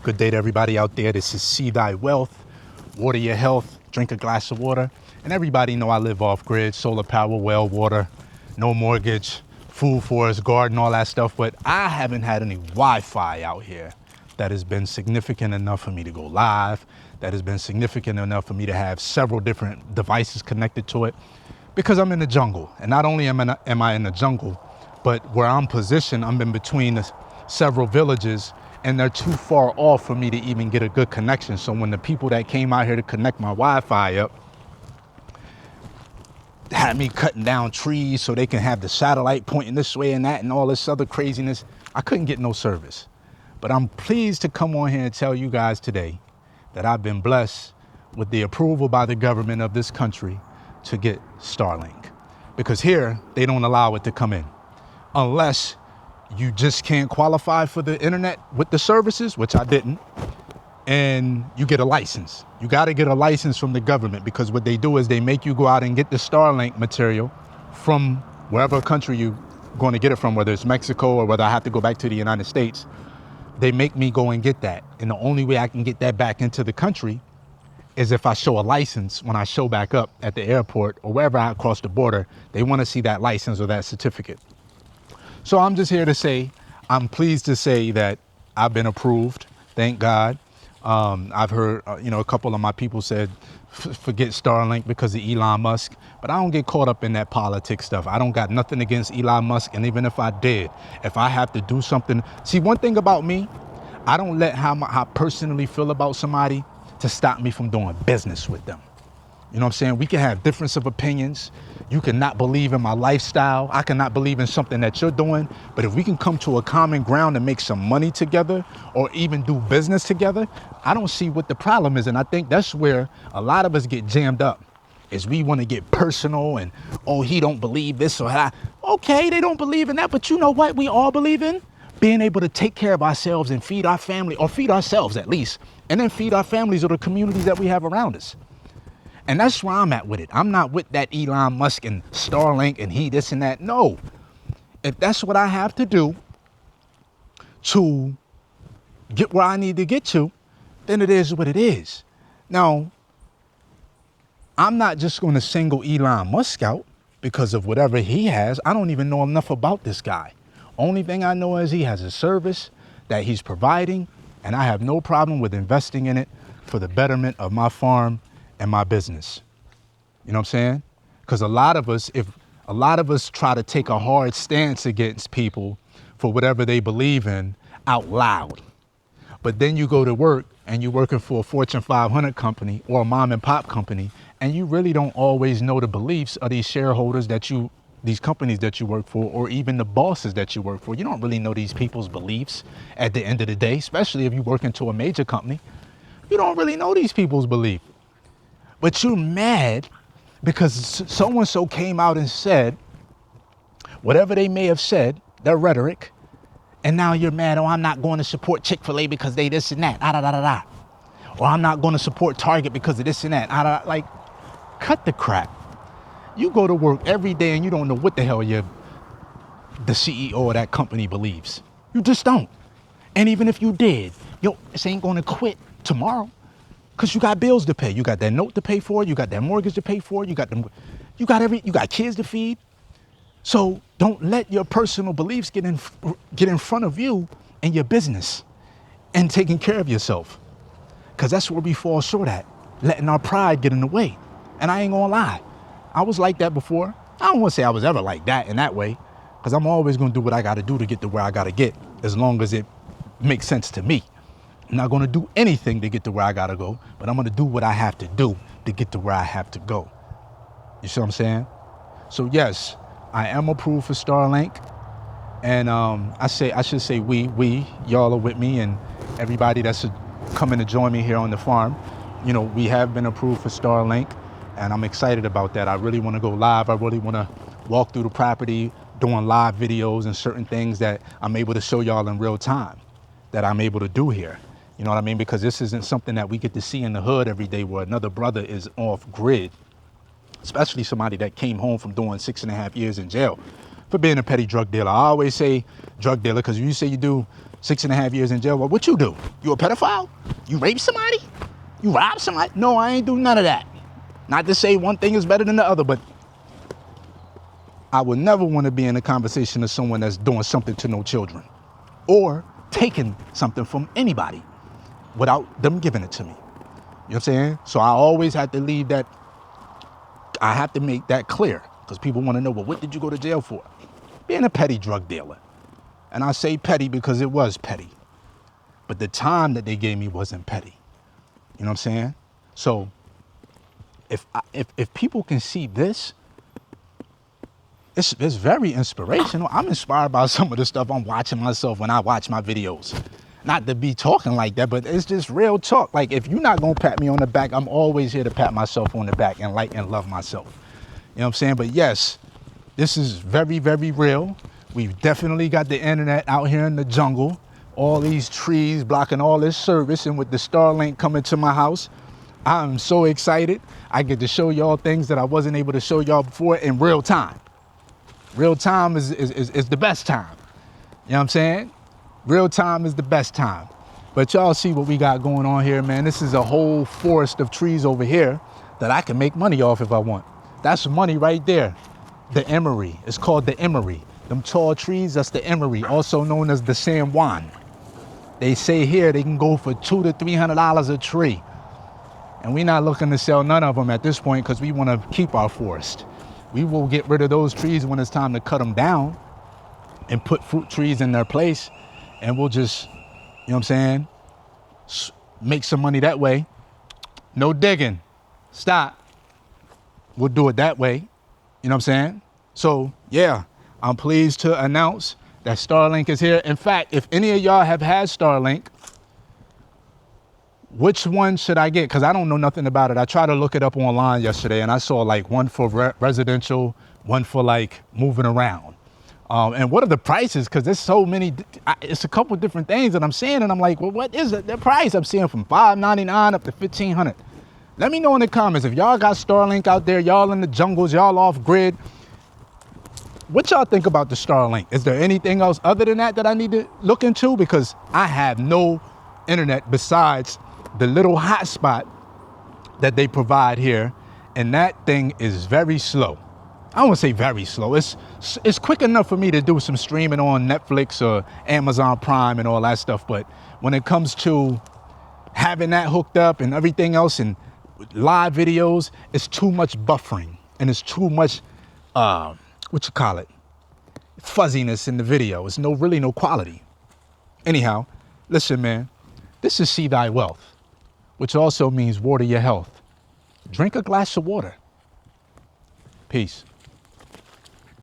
Good day to everybody out there. This is See Thy Wealth, Water Your Health, Drink a Glass of Water. And everybody know I live off grid, solar power, well water, no mortgage, food forest, garden, all that stuff. But I haven't had any Wi-Fi out here that has been significant enough for me to go live, that has been significant enough for me to have several different devices connected to it, because I'm in the jungle. And not only am I in the jungle, but where I'm positioned, I'm in between several villages, and they're too far off for me to even get a good connection. So when the people that came out here to connect my Wi-Fi up had me cutting down trees so they can have the satellite pointing this way and that and all this other craziness, I couldn't get no service. But I'm pleased to come on here and tell you guys today that I've been blessed with the approval by the government of this country to get Starlink. Because here, they don't allow it to come in unless you just can't qualify for the internet with the services, which I didn't, and you get a license. You got to get a license from the government, because what they do is they make you go out and get the Starlink material from wherever country you're going to get it from, whether it's Mexico or whether I have to go back to the United States. They make me go and get that. And the only way I can get that back into the country is if I show a license when I show back up at the airport or wherever I cross the border. They want to see that license or that certificate. So I'm just here to say, I'm pleased to say that I've been approved. Thank God. I've heard, a couple of my people said, forget Starlink because of Elon Musk. But I don't get caught up in that politics stuff. I don't got nothing against Elon Musk. And even if I did, if I have to do something. See, one thing about me, I don't let how I personally feel about somebody to stop me from doing business with them. You know what I'm saying? We can have difference of opinions. You cannot believe in my lifestyle. I cannot believe in something that you're doing. But if we can come to a common ground and make some money together or even do business together, I don't see what the problem is. And I think that's where a lot of us get jammed up, is we want to get personal and, oh, he don't believe this or that. Okay, they don't believe in that. But you know what we all believe in? Being able to take care of ourselves and feed our family, or feed ourselves at least, and then feed our families or the communities that we have around us. And that's where I'm at with it. I'm not with that Elon Musk and Starlink and he this and that. No. If that's what I have to do to get where I need to get to, then it is what it is. Now, I'm not just going to single Elon Musk out because of whatever he has. I don't even know enough about this guy. Only thing I know is he has a service that he's providing, and I have no problem with investing in it for the betterment of my farm and my business. You know what I'm saying? Because a lot of us try to take a hard stance against people for whatever they believe in out loud. But then you go to work and you're working for a Fortune 500 company or a mom and pop company, and you really don't always know the beliefs of these shareholders these companies that you work for, or even the bosses that you work for. You don't really know these people's beliefs at the end of the day, especially if you work into a major company. You don't really know these people's beliefs. But you're mad because so-and-so came out and said whatever they may have said, their rhetoric, and now you're mad, oh, I'm not going to support Chick-fil-A because they this and that, or I'm not going to support Target because of this and that, like, cut the crap. You go to work every day and you don't know what the hell the CEO of that company believes. You just don't. And even if you did, this ain't going to quit tomorrow. Because you got bills to pay. You got that note to pay for. You got that mortgage to pay for. You got kids to feed. So don't let your personal beliefs get in front of you and your business and taking care of yourself. Because that's where we fall short at, letting our pride get in the way. And I ain't gonna lie, I was like that before. I don't want to say I was ever like that in that way, because I'm always gonna do what I gotta do to get to where I gotta get, as long as it makes sense to me. I'm not going to do anything to get to where I got to go, but I'm going to do what I have to do to get to where I have to go. You see what I'm saying? So yes, I am approved for Starlink. And I should say we, y'all are with me, and everybody that's coming to join me here on the farm. We have been approved for Starlink, and I'm excited about that. I really want to go live. I really want to walk through the property, doing live videos and certain things that I'm able to show y'all in real time that I'm able to do here. You know what I mean? Because this isn't something that we get to see in the hood every day, where another brother is off grid, especially somebody that came home from doing 6.5 years in jail for being a petty drug dealer. I always say drug dealer because you say you do 6.5 years in jail. Well, what you do? You a pedophile? You rape somebody? You rob somebody? No, I ain't do none of that. Not to say one thing is better than the other, but I would never want to be in a conversation with someone that's doing something to no children or taking something from anybody without them giving it to me. You know what I'm saying? So I always had to leave that. I have to make that clear because people want to know, well, what did you go to jail for? Being a petty drug dealer. And I say petty because it was petty. But the time that they gave me wasn't petty. You know what I'm saying? So if people can see this, it's very inspirational. I'm inspired by some of the stuff I'm watching myself when I watch my videos. Not to be talking like that, but it's just real talk. Like, if you're not going to pat me on the back, I'm always here to pat myself on the back and like and love myself. You know what I'm saying? But yes, this is very, very real. We've definitely got the internet out here in the jungle. All these trees blocking all this service, and with the Starlink coming to my house, I'm so excited. I get to show y'all things that I wasn't able to show y'all before in real time. Real time is the best time. You know what I'm saying? Real time is the best time. But y'all see what we got going on here, man. This is a whole forest of trees over here that I can make money off if I want. That's money right there. The emery. It's called the emery. Them tall trees, that's the emery, also known as the San Juan. They say here they can go for $200 to $300 a tree. And we're not looking to sell none of them at this point because we want to keep our forest. We will get rid of those trees when it's time to cut them down and put fruit trees in their place. And we'll just, you know what I'm saying, make some money that way. No digging. Stop. We'll do it that way. You know what I'm saying? So, yeah, I'm pleased to announce that Starlink is here. In fact, if any of y'all have had Starlink, which one should I get? Because I don't know nothing about it. I tried to look it up online yesterday, and I saw like one for residential, one for like moving around. And what are the prices? Because there's so many, it's a couple different things that I'm seeing, and I'm like, well, what is it? The price I'm seeing from $5.99 up to $1,500. Let me know in the comments if y'all got Starlink out there, y'all in the jungles, y'all off grid. What y'all think about the Starlink? Is there anything else other than that I need to look into? Because I have no internet besides the little hotspot that they provide here, and that thing is very slow. I don't want to say very slow. It's quick enough for me to do some streaming on Netflix or Amazon Prime and all that stuff. But when it comes to having that hooked up and everything else and live videos, it's too much buffering and it's too much, fuzziness in the video. It's really no quality. Anyhow, listen, man, this is See Thy Wealth, which also means water your health. Drink a glass of water. Peace.